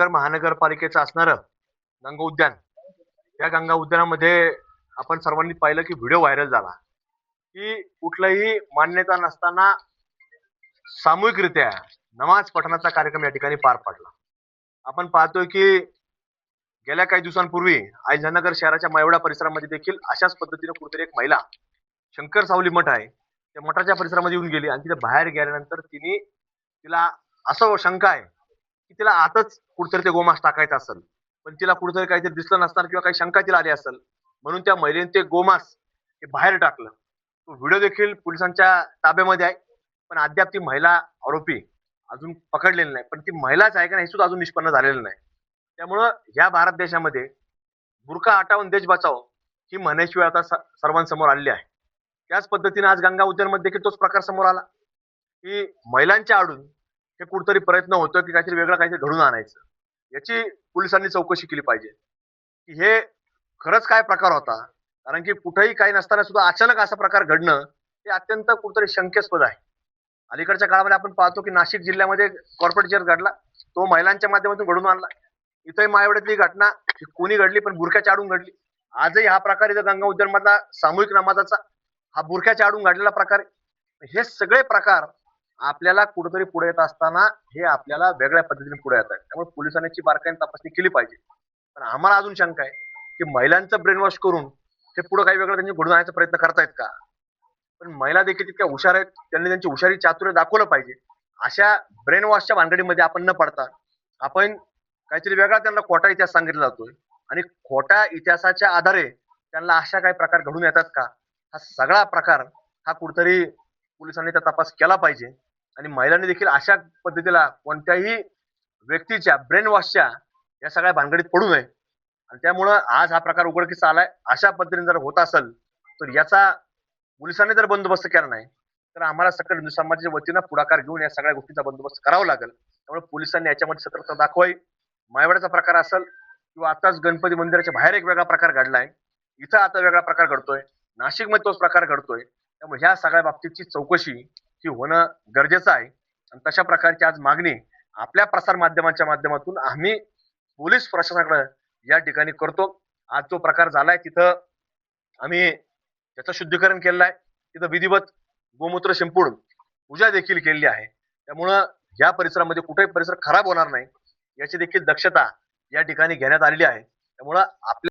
महानगरपालिकेचं असणारं गंगा उद्यान, या गंगा उद्यानामध्ये आपण सर्वांनी पाहिलं की व्हिडिओ व्हायरल झाला की कुठलंही मान्यता नसताना सामूहिकरित्या नमाज पठणाचा कार्यक्रम या ठिकाणी पार पडला. आपण पाहतोय की गेल्या काही दिवसांपूर्वी अहिल्यानगर शहराच्या मायवडा परिसरामध्ये देखील अशाच पद्धतीने कुठेतरी एक महिला, शंकर सावली मठ आहे त्या मठाच्या परिसरामध्ये येऊन गेली आणि तिथे बाहेर गेल्यानंतर तिला असं शंका आहे की तिला आतच कुठेतरी ते गोमांस टाकायचं असेल, पण तिला कुठेतरी काहीतरी दिसलं नसणार किंवा काही शंका तिला आली असेल, म्हणून त्या महिलेने ते गोमांस ते बाहेर टाकलं. तो व्हिडिओ देखील पोलिसांच्या ताब्यामध्ये आहे, पण अद्याप ती महिला आरोपी अजून पकडलेली नाही. पण ती महिलाच आहे का नाही हे सुद्धा अजून निष्पन्न झालेलं नाही. त्यामुळं या भारत देशामध्ये बुरखा हटावून देश बचाव ही म्हणण्याची वेळ आता सर्वांसमोर आलेली आहे. त्याच पद्धतीने आज गंगा उद्यानमध्ये देखील तोच प्रकार समोर आला की महिलांच्या आडून हे कुठतरी प्रयत्न होतो की काहीतरी वेगळं काहीतरी घडून आणायचं. याची पोलिसांनी चौकशी केली पाहिजे की हे खरंच काय प्रकार होता. कारण की कुठेही काही नसताना सुद्धा अचानक असा प्रकार घडणं हे अत्यंत कुठतरी शंकास्पद आहे. अलीकडच्या काळामध्ये आपण पाहतो की नाशिक जिल्ह्यामध्ये कॉर्पोरेट जेल घडला, तो महिलांच्या माध्यमातून घडून आणला. इथे मायवड्यातली घटना कोणी घडली, पण बुरख्याच्या आडून घडली. आजही हा प्रकार इथं गंगा उद्यान मधला सामूहिक नमाजाचा हा बुरख्याच्या आडून घडलेला प्रकार आहे. हे सगळे प्रकार आपल्याला कुठेतरी पुढे येत असताना हे आपल्याला वेगळ्या पद्धतीने पुढे येत आहेत. त्यामुळे पोलिसांची बारकाईने तपासणी केली पाहिजे. पण आम्हाला अजून शंका आहे की महिलांचं ब्रेन वॉश करून हे पुढे काही वेगळं त्यांनी घडून आणण्याचा प्रयत्न करतायत का. पण महिला देखील तितक्या हुशार आहेत, त्यांनी त्यांची हुशारी चातुर्य दाखवलं पाहिजे. अशा ब्रेन वॉशच्या भानगडीमध्ये आपण न पडता आपण काहीतरी वेगळा त्यांना खोटा इतिहास सांगितला जातोय आणि खोट्या इतिहासाच्या आधारे त्यांना अशा काही प्रकार घडून येतात का, हा सगळा प्रकार हा कुठतरी पोलिसांनी त्या तपास केला पाहिजे. आणि महिलांनी देखील अशा पद्धतीला कोणत्याही व्यक्तीच्या ब्रेन वॉशच्या या सगळ्या भानगडीत पडू नये. आणि त्यामुळं आज हा प्रकार उघडकीस आलाय. अशा पद्धतीने जर होत असेल तर याचा पोलिसांनी जर बंदोबस्त केला नाही तर आम्हाला सकल हिंदू समाजाच्या वतीनं पुढाकार घेऊन या सगळ्या गोष्टींचा बंदोबस्त करावा लागेल. त्यामुळे पोलिसांनी याच्यामध्ये सतर्कता दाखवावी. मायवाड्याचा प्रकार असेल किंवा आताच गणपती मंदिराच्या बाहेर एक वेगळा प्रकार घडलाय, इथं आता वेगळा प्रकार घडतोय, नाशिकमध्ये तोच प्रकार घडतोय. त्यामुळे ह्या सगळ्या बाबतीतची चौकशी ही होणं गरजेचं आहे. आणि तशा प्रकारची आज मागणी आपल्या प्रसार माध्यमांच्या माध्यमातून आम्ही पोलीस प्रशासनाकडे या ठिकाणी करतो. आज जो प्रकार झालाय तिथं आम्ही त्याचं शुद्धीकरण केलेलं आहे. तिथं विधिवत गोमूत्र शिंपून पूजा देखील केलेली आहे. त्यामुळं या परिसरामध्ये कुठेही परिसर खराब होणार नाही याची देखील दक्षता या ठिकाणी घेण्यात आलेली आहे. त्यामुळं आपल्या